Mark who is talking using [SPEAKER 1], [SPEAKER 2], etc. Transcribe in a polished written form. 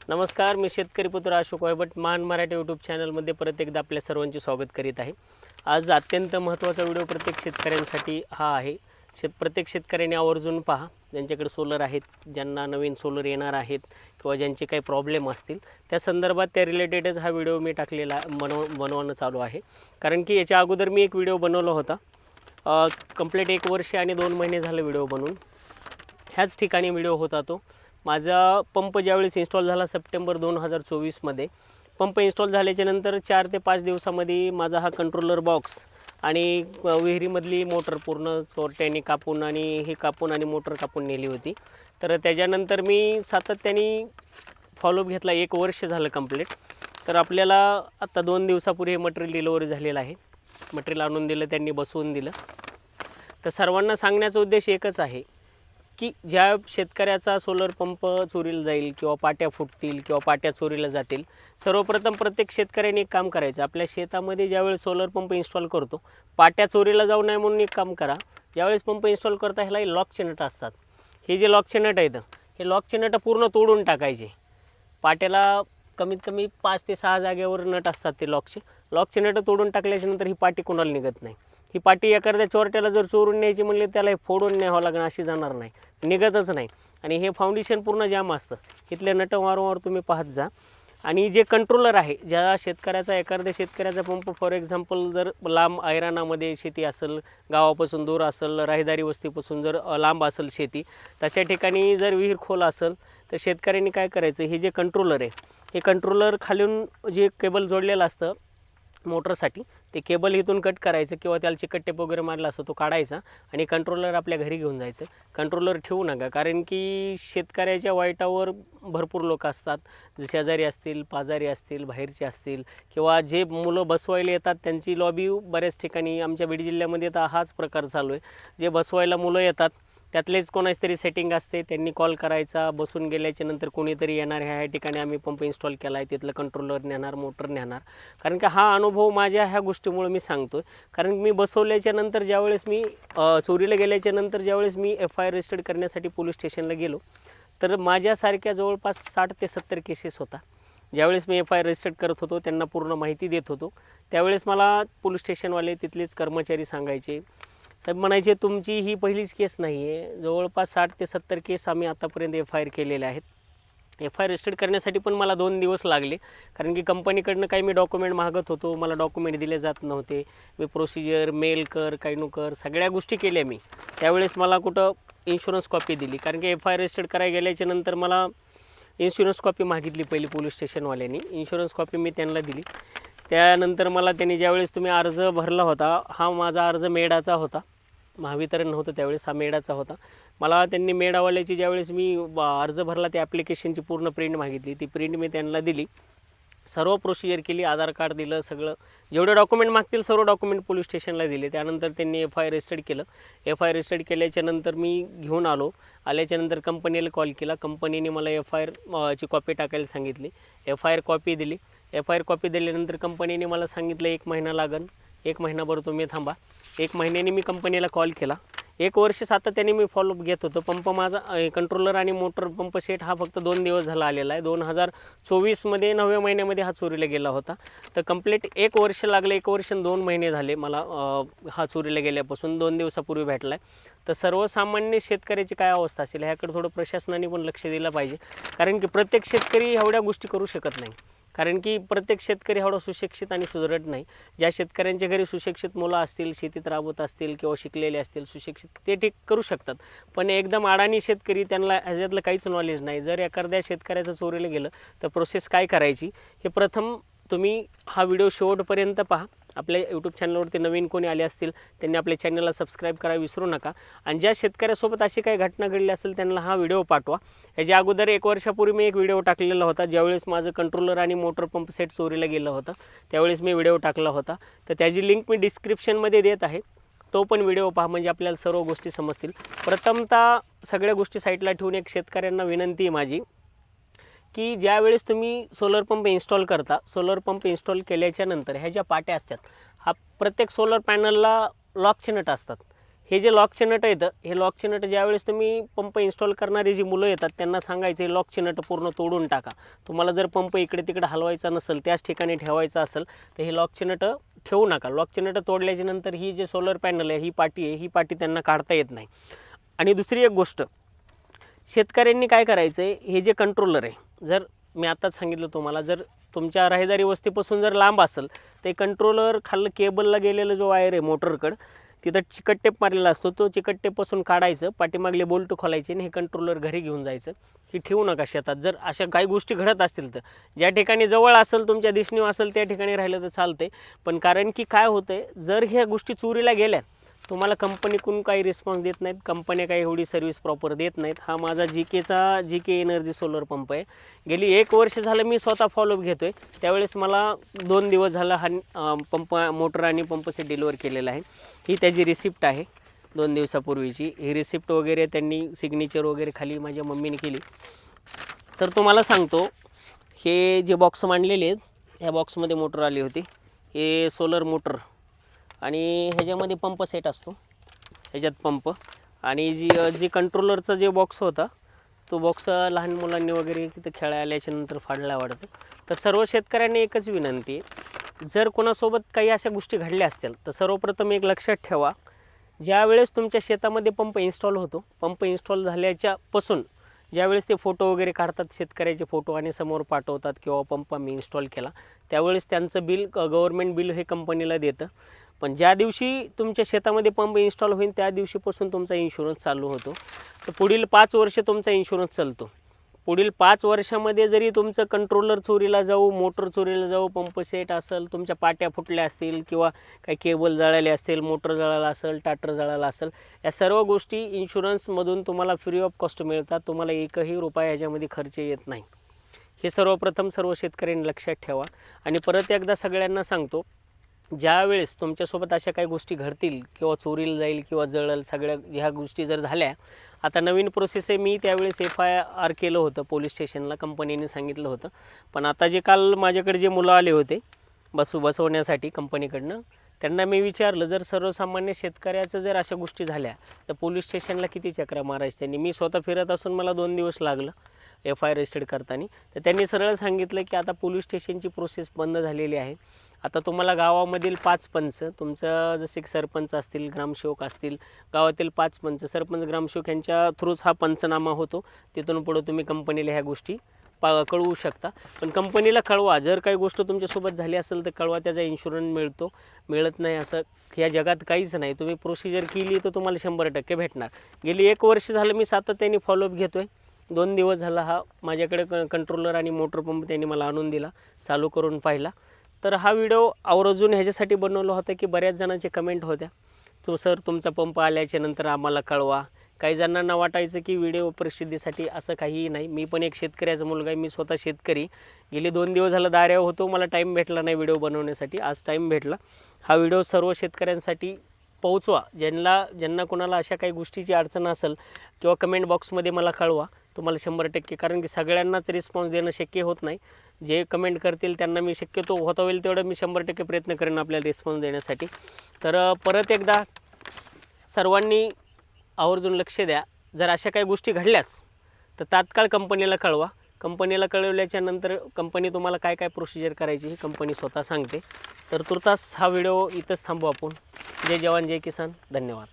[SPEAKER 1] नमस्कार, मी शेतकरी पुत्र अशोक वायभट महान मराठी यूट्यूब चॅनलमध्ये परत एकदा आपल्या सर्वांचे स्वागत करीत आहे। आज अत्यंत महत्त्वाचा व्हिडिओ प्रत्येक शेतकऱ्यांसाठी हा आहे। प्रत्येक शेतकऱ्याने आवर्जून पहा, ज्यांच्याकडे सोलर आहेत, ज्यांना नवीन सोलर येणार आहेत किंवा ज्यांचे काही प्रॉब्लेम असतील त्या संदर्भात त्या रिलेटेडच हा व्हिडिओ मी टाकलेला बनवणं चालू आहे। कारण की याच्या अगोदर मी एक व्हिडिओ बनवला होता, कंप्लीट 1 वर्ष आणि 2 महिने झाले व्हिडिओ बनवून। ह्याच ठिकाणी व्हिडिओ होता तो। माझा पंप ज्यावेळेस इन्स्टॉल झाला सप्टेंबर 2024 मध्ये, पंप इन्स्टॉल झाल्याच्या नंतर 4 ते 5 दिवसामध्ये माझा हा कंट्रोलर बॉक्स आणि विहिरीमधली मोटर पूर्ण चोरट्याने कापून आणि मोटर कापून नेली होती। तर त्याच्यानंतर मी सातत्याने फॉलोअप घेतला, 1 वर्ष झालं कंप्लीट। तर आपल्याला आता 2 दिवसापूर्वी मटेरियल डिलिव्हरी झालेलं आहे। मटेरियल आणून दिलं, त्यांनी बसवून दिलं। तर सर्वांना सांगण्याचा उद्देश एकच आहे की ज्या शेतकऱ्याचा सोलर पंप चोरीला जाईल किंवा पाट्या फुटतील किंवा पाट्या चोरीला जातील, सर्वप्रथम प्रत्येक शेतकऱ्याने एक काम करायचं, आपल्या शेतामध्ये ज्यावेळेस सोलर पंप इन्स्टॉल करतो, पाट्या चोरीला जाऊ नये म्हणून एक काम करा। ज्यावेळेस पंप इन्स्टॉल करता ह्याला लॉकचे नट असतात, हे जे लॉकचे नट आहेत हे लॉकचे नट पूर्ण तोडून टाकायचे। पाट्याला कमीत कमी 5 ते 6 जागेवर नट असतात ते लॉकचे नट तोडून टाकल्याच्यानंतर ही पाटी कोणाला निघत नाही। ही पाटी एखाद्या चोरट्याला जर चोरून न्यायची म्हणले त्याला फोडून न्यावं लागणार, अशी जाणार नाही, निघतच नाही। आणि हे फाउंडेशन पूर्ण जाम असतं, इथले नट वारंवार तुम्ही पाहत जा। आणि जे कंट्रोलर आहे, ज्या शेतकऱ्याचा एखाद्या शेतकऱ्याचा पंप फॉर एक्झाम्पल जर लांब ऐरानामध्ये शेती असेल, गावापासून दूर असेल, राहिदारी वस्तीपासून जर लांब असेल शेती, तशा ठिकाणी जर विहीर खोल असेल तर शेतकऱ्यांनी काय करायचं, हे जे कंट्रोलर आहे हे कंट्रोलर खालून जे केबल जोडलेलं असतं मोटरसाठी, ते केबल इथून कट करायचं किंवा त्याला चिकट टेप वगैरे मारला असतो तो काढायचा आणि कंट्रोलर आपल्या घरी घेऊन जायचं। कंट्रोलर ठेवू नका, कारण की शेतकऱ्याच्या वाईटावर भरपूर लोक असतात, शेजारी असतील, पाजारी असतील, बाहेरचे असतील किंवा जे मुलं बसवायला येतात त्यांची लॉबी बऱ्याच ठिकाणी आमच्या बीड जिल्ह्यामध्ये तर हाच प्रकार चालू आहे। जे बसवायला मुलं येतात त्यातलेच कोणाच तरी सेटिंग असते, त्यांनी कॉल करायचा, बसून गेल्याच्या नंतर कोणीतरी येणार, ह्या ठिकाणी आम्ही पंप इन्स्टॉल केला आहे, तिथलं कंट्रोलर नेणार, मोटर नेणार। कारण की हा अनुभव माझ्या ह्या गोष्टीमुळे मी सांगतो आहे, कारण मी बसवल्याच्या नंतर ज्यावेळेस मी चोरीला गेल्याच्या नंतर ज्यावेळेस मी FIR रजिस्टर्ड करण्यासाठी पोलीस स्टेशनला गेलो, तर माझ्यासारख्या जवळपास 60 ते 70 केसेस होता। ज्यावेळेस मी FIR रजिस्टर्ड करत होतो, त्यांना पूर्ण माहिती देत होतो, त्यावेळेस मला पोलीस स्टेशनवाले तिथलेच कर्मचारी सांगायचे, साहेब म्हणायचे तुमची ही पहिलीच केस नाही आहे, जवळपास 60 ते 70 केस आम्ही आतापर्यंत FIR केलेले आहेत। FIR रजिस्टर्ड करण्यासाठी पण मला 2 दिवस लागले, कारण की कंपनीकडनं काही मी डॉक्युमेंट मागत होतो, मला डॉक्युमेंट दिले जात नव्हते। मी प्रोसिजर मेल कर, काही नो कर, सगळ्या गोष्टी केल्या मी। त्यावेळेस मला कुठं इन्शुरन्स कॉपी दिली, कारण की FIR रजिस्टर्ड करायला गेल्याच्या नंतर मला इन्शुरन्स कॉपी मागितली पहिली पोलीस स्टेशनवाल्यांनी, इन्शुरन्स कॉपी मी त्यांना दिली। त्यानंतर मला त्यांनी ज्यावेळेस तुम्ही अर्ज भरला होता, हा माझा अर्ज मेडाचा होता, महावितरण नव्हतं त्यावेळेस, हा मेडाचा होता। मला त्यांनी मेडावाल्याची ज्यावेळेस मी अर्ज भरला त्या ॲप्लिकेशनची पूर्ण प्रिंट मागितली, ती प्रिंट मी त्यांना दिली, सर्व प्रोसिजर केली, आधार कार्ड दिलं, सगळं जेवढे डॉक्युमेंट मागतील सर्व डॉक्युमेंट पोलीस स्टेशनला दिले। त्यानंतर त्यांनी FIR रजिस्टर्ड केलं। FIR रजिस्टर्ड केल्याच्या नंतर मी घेऊन आल्याच्यानंतर कंपनीला कॉल केला, कंपनीने मला FIR ची कॉपी टाकायला सांगितली, FIR कॉपी दिली। FIR कॉपी दिल्यानंतर कंपनीने मला सांगितलं 1 महिना लागेल, 1 महिनाभर तुम्ही थांबा। 1 महिन्याने मी कंपनीला कॉल केला, 1 वर्ष सातत्याने मी फॉलोअप घेत होतो। पंप माझा कंट्रोलर आणि मोटर पंप सेट हा फक्त 2 दिवस झाला आलेला आहे। 2024 मध्ये 9व्या महिन्यामध्ये हा चोरीला गेला होता। तर कंप्लीट 1 वर्ष लागलं, 1 वर्ष 2 महिने झाले मला हा चोरीला गेल्यापासून, 2 दिवसापूर्वी भेटला आहे। तर सर्वसामान्य शेतकऱ्याची काय अवस्था असेल ह्याकडे थोडं प्रशासनाने पण लक्ष दिलं पाहिजे, कारण की प्रत्येक शेतकरी एवढ्या गोष्टी करू शकत नाही, कारण की प्रत्येक शेतकरी एवढा सुशिक्षित आणि सुदृढ नाही। ज्या शेतकऱ्यांच्या घरी सुशिक्षित मुलं असतील, शेतीत राबवत असतील किंवा शिकलेले असतील सुशिक्षित, ते ठीक करू शकतात, पण एकदम अडाणी शेतकरी त्यांना ह्याच्यातलं काहीच नॉलेज नाही। जर एखाद्या शेतकऱ्याचं चोरीला गेलं तर प्रोसेस काय करायची हे प्रथम तुम्ही हा व्हिडिओ शेवटपर्यंत पहा। आपल्या यूट्यूब चॅनलवरती नवीन कोणी आले असतील त्यांनी आपल्या चॅनलला सबस्क्राईब करायला विसरू नका, आणि ज्या शेतकऱ्यासोबत अशी काही घटना घडली असेल त्यांना हा व्हिडिओ पाठवा। याच्या अगोदर 1 वर्षापूर्वी मी एक व्हिडिओ टाकलेला होता, ज्यावेळेस माझं कंट्रोलर आणि मोटर पंप सेट चोरीला गेलं होतं, त्यावेळेस मी व्हिडिओ टाकला होता। तर त्याची लिंक मी डिस्क्रिप्शनमध्ये देत आहे, तो पण व्हिडिओ पहा, म्हणजे आपल्याला सर्व गोष्टी समजतील। प्रथमतः सगळ्या गोष्टी साईडला ठेवून एक शेतकऱ्यांना विनंती आहे माझी, की ज्यावेळेस तुम्ही सोलर पंप इन्स्टॉल करता, सोलर पंप इन्स्टॉल केल्याच्या नंतर ह्या ज्या पाट्या असतात, हा प्रत्येक सोलर पॅनलला लॉकचे नट असतात, हे जे लॉकचे नट येतं, हे लॉकचे नट ज्यावेळेस तुम्ही पंप इन्स्टॉल करणारी जी मुलं येतात त्यांना सांगायचं हे लॉकचे नट पूर्ण तोडून टाका. तुम्हाला जर पंप इकडे तिकडे हलवायचा नसेल, त्याच ठिकाणी ठेवायचा असेल तर हे लॉकचे नट ठेवू नका. लॉकचे नट तोडल्याच्या नंतर ही जे सोलर पॅनल आहे, ही पाटी आहे, ही पाटी त्यांना काढता येत नाही. आणि दुसरी एक गोष्ट, शेतकऱ्यांनी काय करायचं आहे, हे जे कंट्रोलर आहे, जर मी आताच सांगितलं तुम्हाला, जर तुमच्या राहिदारी वस्तीपासून जर लांब असेल तर कंट्रोलर खाल्लं केबलला गेलेलं जो वायर आहे मोटरकडं, तिथं चिकट टेप मारलेला असतो, तो चिकट टेपपासून काढायचं, पाठीमागले बोल्ट खोलायचे आणि हे कंट्रोलर घरी घेऊन जायचं. ही ठेवू नका शेतात. जर अशा काही गोष्टी घडत असतील तर ज्या ठिकाणी जवळ असेल, तुमच्या दिसणीवर असेल त्या ठिकाणी राहिलं तर चालते. पण कारण की काय होतं आहे, जर ह्या गोष्टी चोरीला गेल्या तुम्हाला कंपनीकडून काही रिस्पॉन्स देत नाहीत, कंपन्या काही एवढी सर्व्हिस प्रॉपर देत नाहीत. हा माझा GK एनर्जी सोलर पंप आहे. गेली 1 वर्ष झालं मी स्वतः फॉलोअप घेतो आहे. त्यावेळेस मला 2 दिवस झाला हा पंप मोटर आणि पंप सेट डिलिव्हर केलेला आहे. ही त्याची रिसिप्ट आहे 2 दिवसापूर्वीची. ही रिसिप्ट वगैरे त्यांनी सिग्नेचर वगैरे खाली माझ्या मम्मीने केली. तर तुम्हाला सांगतो, हे जे बॉक्स मांडलेले आहेत, ह्या बॉक्समध्ये मोटर आली होती. हे सोलर मोटर आणि ह्याच्यामध्ये पंप सेट असतो, ह्याच्यात पंप. आणि जी कंट्रोलरचा जे बॉक्स होता, तो बॉक्स लहान मुलांनी वगैरे तिथं खेळायला आल्याच्या नंतर फाडला वाटतं. तर सर्व शेतकऱ्यांनी एकच विनंती आहे, जर कोणासोबत काही अशा गोष्टी घडल्या असतील तर सर्वप्रथम एक लक्षात ठेवा, ज्यावेळेस तुमच्या शेतामध्ये पंप इन्स्टॉल होतो, पंप इन्स्टॉल झाल्याच्यापासून ज्यावेळेस ते फोटो वगैरे काढतात, शेतकऱ्याचे फोटो आणि समोर पाठवतात किंवा पंप आम्ही इन्स्टॉल केला, त्यावेळेस त्यांचं बिल गव्हर्नमेंट बिल हे कंपनीला देतं. पण ज्या दिवशी तुमच्या शेतामध्ये पंप इन्स्टॉल होईल त्या दिवशीपासून तुमचा इन्शुरन्स चालू होतो. तर पुढील 5 वर्ष तुमचा इन्शुरन्स चालतो. पुढील 5 वर्षामध्ये जरी तुमचं कंट्रोलर चोरीला जाऊ, मोटर चोरीला जाऊ, पंप सेट असेल, तुमच्या पाट्या फुटल्या असतील किंवा काही केबल जळाले असतील, मोटर जळाला असेल, टाटर जळाला असेल, या सर्व गोष्टी इन्शुरन्समधून तुम्हाला फ्री ऑफ कॉस्ट मिळतात. तुम्हाला एकही रुपया ह्याच्यामध्ये खर्च येत नाही. हे सर्वप्रथम सर्व शेतकऱ्यांनी लक्षात ठेवा. आणि परत एकदा सगळ्यांना सांगतो, ज्यावेळेस तुमच्यासोबत अशा काही गोष्टी घडतील किंवा चोरीला जाईल किंवा जळेल, सगळ्या ह्या गोष्टी जर झाल्या, आता नवीन प्रोसेस आहे. मी त्यावेळेस FIR केलं होतं पोलीस स्टेशनला, कंपनीने सांगितलं होतं. पण आता जे काल माझ्याकडे जे मुलं आले होते बसवण्यासाठी कंपनीकडनं, त्यांना मी विचारलं, जर सर्वसामान्य शेतकऱ्याचं जर अशा गोष्टी झाल्या तर पोलीस स्टेशनला किती चक्रा मारायचं त्यांनी. मी स्वतः फिरत असून मला 2 दिवस लागलं FIR रजिस्टर्ड करताना. तर त्यांनी सरळ सांगितलं की आता पोलीस स्टेशनची प्रोसेस बंद झालेली आहे. आता तुम्हाला गावामधील 5 पंच, तुमचं जसे सरपंच असतील, ग्रामसेवक असतील, गावातील 5 पंच, सरपंच, ग्रामसेवक यांच्या थ्रूच हा पंचनामा होतो. तिथून पुढे तुम्ही कंपनीला ह्या गोष्टी कळवू शकता. पण कंपनीला कळवा, जर काही गोष्ट तुमच्यासोबत झाली असेल तर कळवा, त्याचा इन्शुरन्स मिळतो. मिळत नाही असं या जगात काहीच नाही. तुम्ही प्रोसिजर केली तर तुम्हाला 100% भेटणार. गेली 1 वर्ष झालं मी सातत्याने फॉलोअप घेतो आहे. 2 दिवस झाला हा माझ्याकडे कंट्रोलर आणि मोटर पंप त्यांनी मला आणून दिला, चालू करून पाहिला. तर हा व्हिडिओ आवर्जून ह्याच्यासाठी बनवला होता की बऱ्याच जणांचे कमेंट होत्या, तो सर तुमचा पंप आल्याच्या नंतर आम्हाला कळवा. काही जणांना वाटायचं की व्हिडिओ प्रसिद्धीसाठी, असं काहीही नाही. मी पण एक शेतकऱ्याचा मुलगा आहे, मी स्वतः शेतकरी. गेले 2 दिवस झालं दाऱ्यावर होतो, मला टाईम भेटला नाही व्हिडिओ बनवण्यासाठी. आज टाईम भेटला. हा व्हिडिओ सर्व शेतकऱ्यांसाठी पोहोचवा. ज्यांना कोणाला अशा काही गोष्टीची अडचण असेल किंवा कमेंट बॉक्समध्ये मला कळवा. तुम्हाला 100%, कारण की सगळ्यांनाच रिस्पॉन्स देणं शक्य होत नाही. जे कमेंट करतील त्यांना मी शक्यतो होता होईल तेवढं मी 100% प्रयत्न करेन आपल्याला रिस्पॉन्स देण्यासाठी. तर परत एकदा सर्वांनी आवर्जून लक्ष द्या. जर अशा काही गोष्टी घडल्यास तर तात्काळ कंपनीला कळवा. कंपनीला कळवल्याच्या नंतर कंपनी तुम्हाला काय काय प्रोसिजर करायची ही कंपनी स्वतः सांगते. तर तुर्तास हा व्हिडिओ इथंच थांबू आपण. जय जवान जय किसान. धन्यवाद.